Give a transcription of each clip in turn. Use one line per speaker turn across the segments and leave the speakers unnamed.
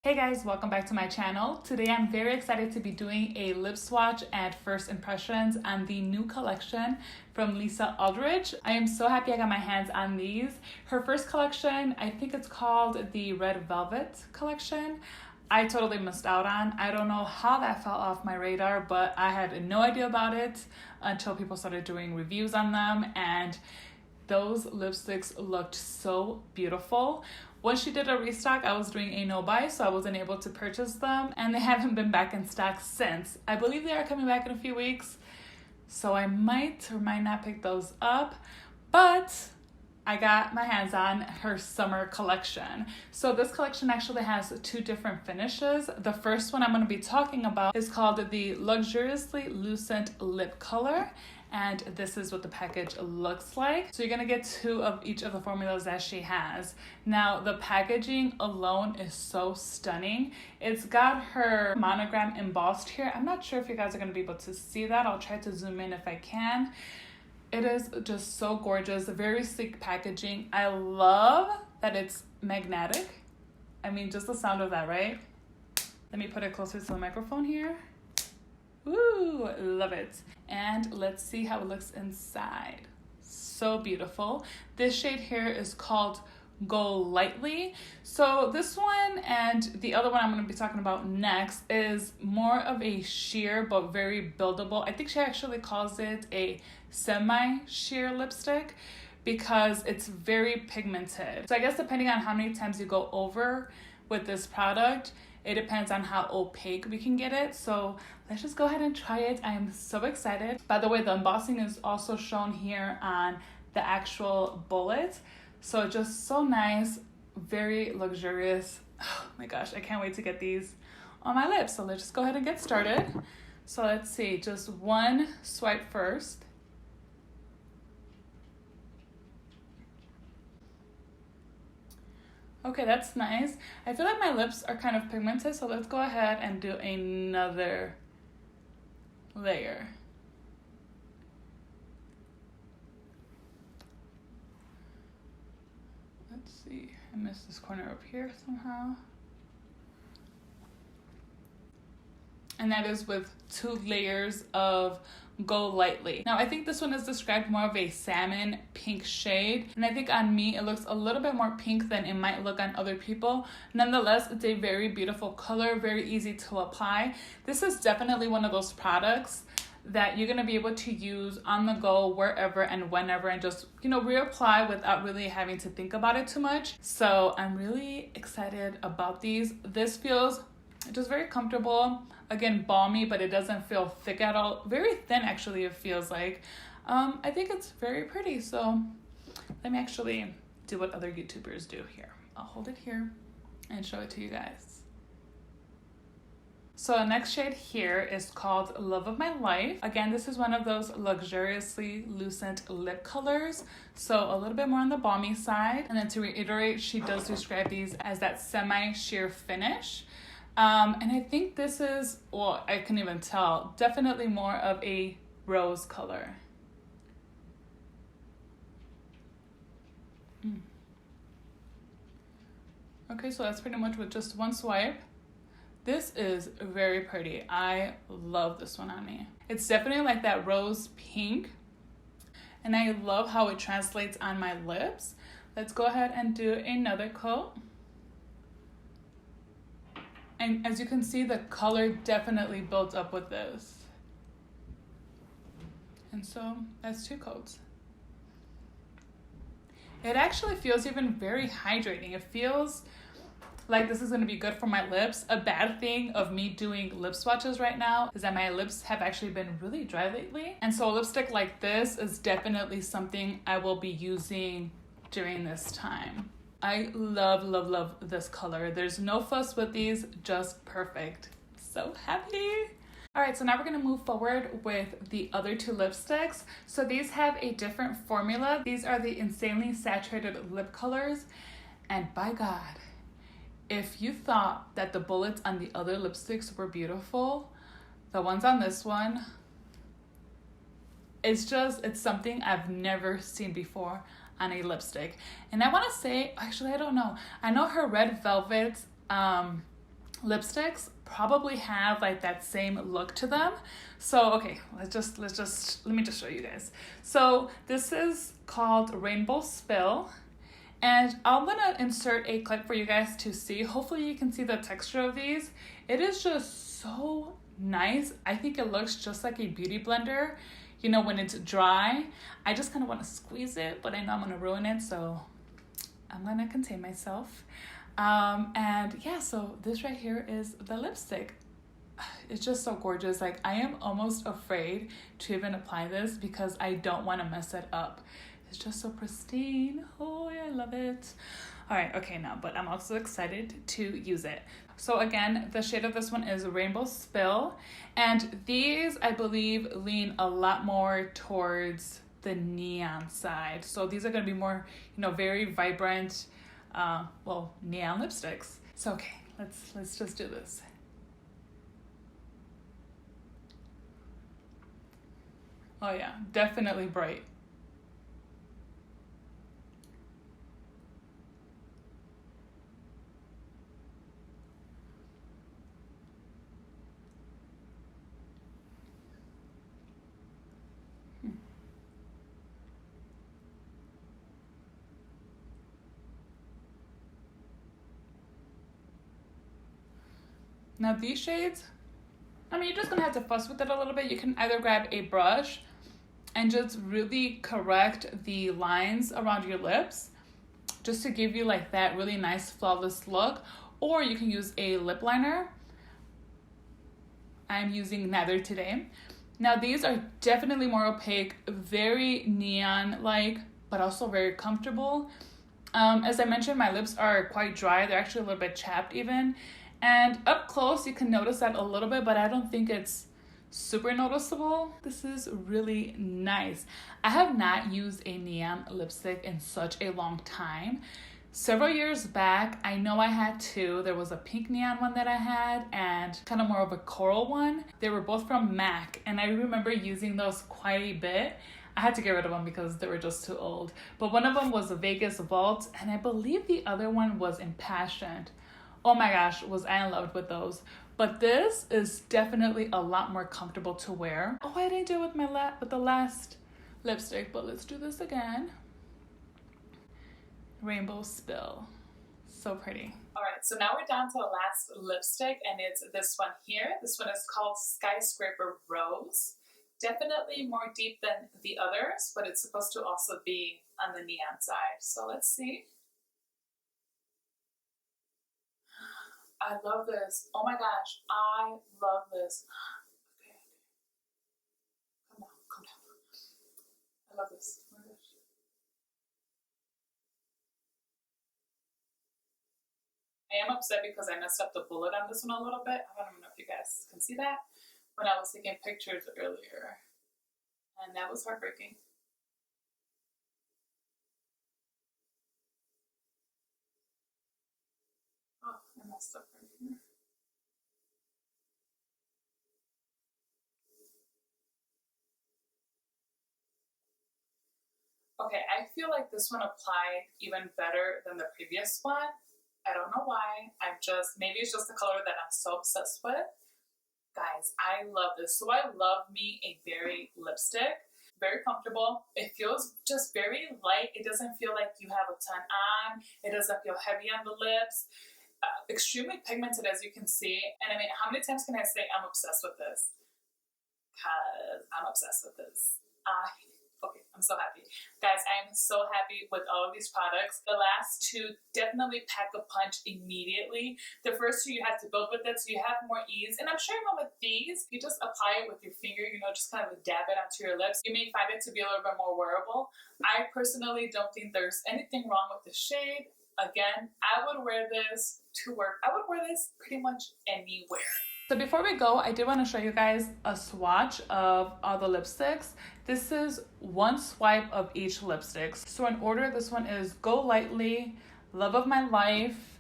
Hey guys, welcome back to my channel. Today I'm very excited to be doing a lip swatch and first impressions on the new collection from Lisa Eldridge. I am so happy I got my hands on these. Her first collection, I think it's called the Red Velvet collection. I totally missed out on. I don't know how that fell off my radar, but I had no idea about it until people started doing reviews on them, and those lipsticks looked so beautiful. When she did a restock, I was doing a no buy, so I wasn't able to purchase them, and they haven't been back in stock since. I believe they are coming back in a few weeks, so I might or might not pick those up, but I got my hands on her summer collection. So this collection actually has two different finishes. The first one I'm going to be talking about is called the Luxuriously Lucent Lip Color, and this is what the package looks like. So you're gonna get two of each of the formulas that she has. Now the packaging alone is so stunning. It's got her monogram embossed here. I'm not sure if you guys are gonna be able to see that. I'll try to zoom in if I can. It is just so gorgeous, very sleek packaging. I love that it's magnetic. I mean, just the sound of that, right? Let me put it closer to the microphone here. Ooh, love it. And let's see how it looks inside. So beautiful. This shade here is called Go Lightly. So this one and the other one I'm going to be talking about next is more of a sheer but very buildable. I think she actually calls it a semi-sheer lipstick because it's very pigmented. So I guess depending on how many times you go over with this product, it depends on how opaque we can get it. So let's just go ahead and try it. I am so excited. By the way, the embossing is also shown here on the actual bullet. So just so nice, very luxurious. Oh my gosh, I can't wait to get these on my lips. So let's just go ahead and get started. So let's see, just one swipe first. Okay, that's nice. I feel like my lips are kind of pigmented, so let's go ahead and do another layer. Let's see, I missed this corner up here somehow. And that is with two layers of Go Lightly. Now I think this one is described more of a salmon pink shade, and I think on me it looks a little bit more pink than it might look on other people. Nonetheless, it's a very beautiful color, very easy to apply. This is definitely one of those products that you're going to be able to use on the go wherever and whenever, and just, you know, reapply without really having to think about it too much. So I'm really excited about these. This feels just very comfortable. Again, balmy, but it doesn't feel thick at all. Very thin, actually, it feels like. I think it's very pretty. So let me actually do what other YouTubers do here. I'll hold it here and show it to you guys. So the next shade here is called Love of My Life. Again, this is one of those luxuriously lucent lip colors. So a little bit more on the balmy side. And then to reiterate, she does describe these as that semi-sheer finish. And I think this is, well, I can even tell, definitely more of a rose color. Okay, so that's pretty much with just one swipe. This is very pretty. I love this one on me. It's definitely like that rose pink, and I love how it translates on my lips. Let's go ahead and do another coat. And as you can see, the color definitely builds up with this. And so that's two coats. It actually feels even very hydrating. It feels like this is gonna be good for my lips. A bad thing of me doing lip swatches right now is that my lips have actually been really dry lately. And so a lipstick like this is definitely something I will be using during this time. I love, love, love this color. There's no fuss with these, just perfect. So happy. All right, so now we're gonna move forward with the other two lipsticks. So these have a different formula. These are the Insanely Saturated Lip Colors. And by God, if you thought that the bullets on the other lipsticks were beautiful, the ones on this one, it's something I've never seen before on a lipstick. And I want to say, actually, I don't know. I know her Red Velvet lipsticks probably have like that same look to them. So okay, let me just show you guys. So this is called Rainbow Spill, and I'm gonna insert a clip for you guys to see. Hopefully you can see the texture of these. It is just so nice. I think it looks just like a beauty blender, you know, when it's dry. I just kind of want to squeeze it, but I know I'm gonna ruin it, so I'm gonna contain myself. And yeah, so this right here is the lipstick. It's just so gorgeous. Like, I am almost afraid to even apply this because I don't want to mess it up. It's just so pristine. Oh yeah, I love it. All right, okay, now, but I'm also excited to use it. So again, the shade of this one is Rainbow Spill, and these, I believe, lean a lot more towards the neon side. So these are gonna be more, you know, very vibrant, neon lipsticks. So okay, let's just do this. Oh yeah, definitely bright. Now these shades, I mean, you're just gonna have to fuss with it a little bit. You can either grab a brush and just really correct the lines around your lips just to give you like that really nice flawless look, or you can use a lip liner. I'm using neither today. Now these are definitely more opaque, very neon-like, but also very comfortable. As I mentioned, my lips are quite dry. They're actually a little bit chapped even. And up close, you can notice that a little bit, but I don't think it's super noticeable. This is really nice. I have not used a neon lipstick in such a long time. Several years back, I know I had two. There was a pink neon one that I had and kind of more of a coral one. They were both from MAC, and I remember using those quite a bit. I had to get rid of them because they were just too old. But one of them was a Vegas Vault, and I believe the other one was Impassioned. Oh my gosh, was I in love with those. But this is definitely a lot more comfortable to wear. Oh, I didn't do it with the last lipstick, but let's do this again. Rainbow Spill. So pretty. All right, so now we're down to the last lipstick, and it's this one here. This one is called Skyscraper Rose. Definitely more deep than the others, but it's supposed to also be on the neon side. So let's see. I love this. Oh my gosh, I love this. Okay. Come down, come down. I love this. Oh my gosh. I am upset because I messed up the bullet on this one a little bit. I don't even know if you guys can see that when I was taking pictures earlier. And that was heartbreaking. Oh, I messed up right here. Okay, I feel like this one applied even better than the previous one. I don't know why. Maybe it's just the color that I'm so obsessed with. Guys, I love this. So I love me a berry lipstick. Very comfortable. It feels just very light. It doesn't feel like you have a ton on. It doesn't feel heavy on the lips. Extremely pigmented, as you can see. And I mean, how many times can I say I'm obsessed with this? Because I'm obsessed with this. Okay, I'm so happy. Guys, I am so happy with all of these products. The last two definitely pack a punch immediately. The first two you have to build with it, so you have more ease. And I'm sure even with these, you just apply it with your finger, you know, just kind of dab it onto your lips. You may find it to be a little bit more wearable. I personally don't think there's anything wrong with the shade. Again, I would wear this to work. I would wear this pretty much anywhere. So before we go, I did want to show you guys a swatch of all the lipsticks. This is one swipe of each lipstick. So in order, this one is Go Lightly, Love of My Life.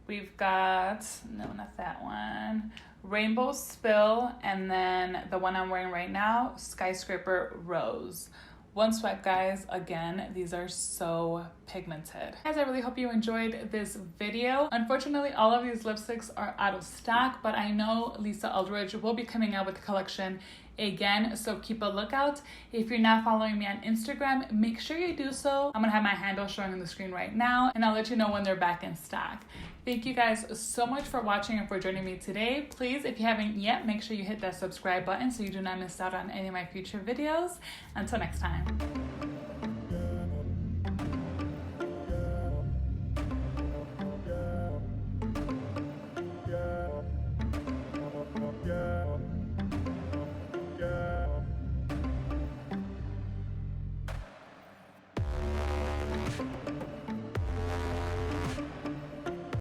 We've got, no, not that one, Rainbow Spill, and then the one I'm wearing right now, Skyscraper Rose. One swipe, guys. Again, these are so pigmented. Guys, I really hope you enjoyed this video. Unfortunately, all of these lipsticks are out of stock, but I know Lisa Eldridge will be coming out with the collection again, so keep a lookout. If you're not following me on Instagram, make sure you do so. I'm gonna have my handle showing on the screen right now, and I'll let you know when they're back in stock. Thank you guys so much for watching and for joining me today. Please, if you haven't yet, make sure you hit that subscribe button so you do not miss out on any of my future videos. Until next time.